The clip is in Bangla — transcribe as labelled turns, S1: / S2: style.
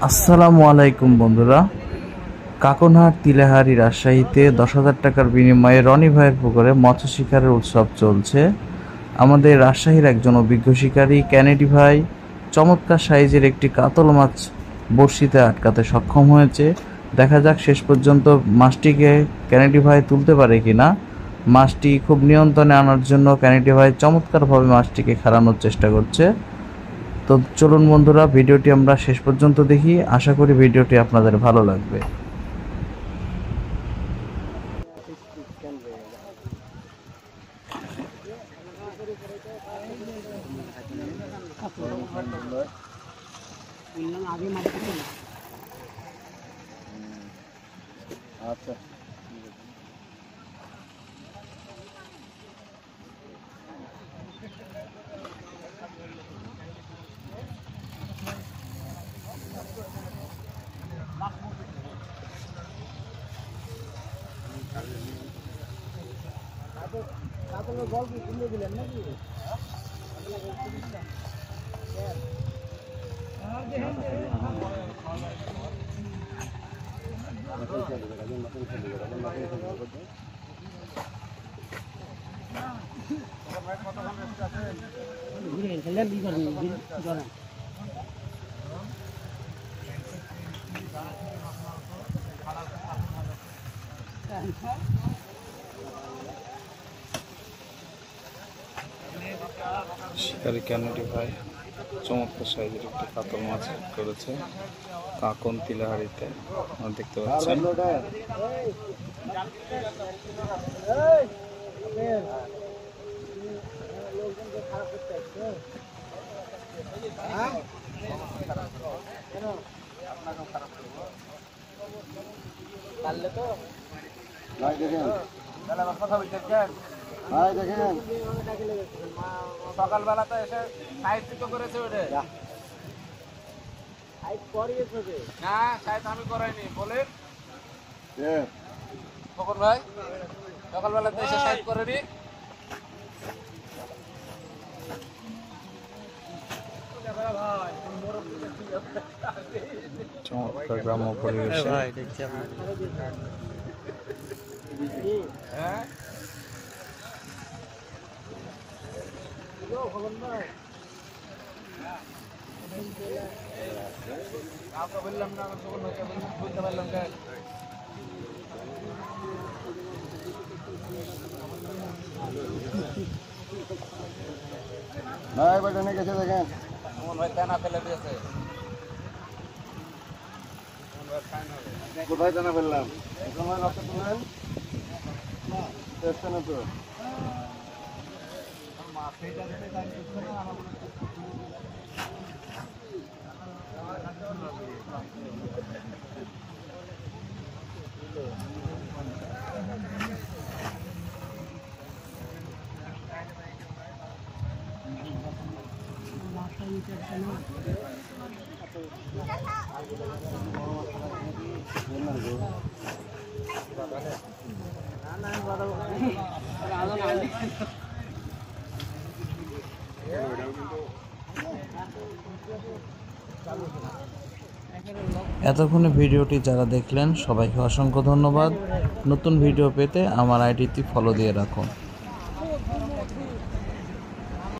S1: আসসালামু আলাইকুম বন্ধুরা, কাকনহাট তিলাহারি রাজশাহীতে 10,000 টাকার বিনিময়ে রনি ভাইয়ের পুকুরে মৎস্য শিকারের উৎসব চলছে। আমাদের রাজশাহীর একজন অভিজ্ঞ শিকারী ক্যানেডি ভাই চমৎকার সাইজের একটি কাতল মাছ বড়শিতে আটকাতে সক্ষম হয়েছে। দেখা যাক শেষ পর্যন্ত মাছটিকে ক্যানেডি ভাই তুলতে পারে কিনা। মাছটি খুব নিয়ন্ত্রণে আনার জন্য ক্যানেডি ভাই চমৎকারভাবে মাছটিকে খাড়ানোর চেষ্টা করছে। তো চলুন বন্ধুরা, ভিডিওটি আমরা শেষ পর্যন্ত দেখি। আশা করি ভিডিওটি আপনাদের ভালো লাগবে।
S2: আচ্ছা গল্প শুনে দিলেন নাকি?
S1: শিকারী ক্যানেডি ভাই চমৎকার সাইজের একটি কাতল মাছ করেছে কাকন তিলাহারিতে, দেখতে পাচ্ছেন।
S2: সকালবেলা তো এসে সাইড তো করেছে ওটা না, সাইড আমি করাইনি বলে খবর ভাই। সকালবেলা তো এসে সাইড করেনি।
S1: চমৎকার গ্রাম্য পরিবেশে
S2: হ্যাঁ आपको বললাম না, আমি বলতে পারলাম না। ভাই বাজানে গেছে দেখেন, মোহন ভাই দানা ফেলে দিয়েছে। কোথায় দানা ফেললাম? সময় রক্ত তুলেন চেষ্টা না তো
S1: এতক্ষণে ভিডিওটি যারা দেখলেন সবাইকে অসংখ্য ধন্যবাদ। নতুন ভিডিও পেতে আমার আইডিটি ফলো দিয়ে রাখুন।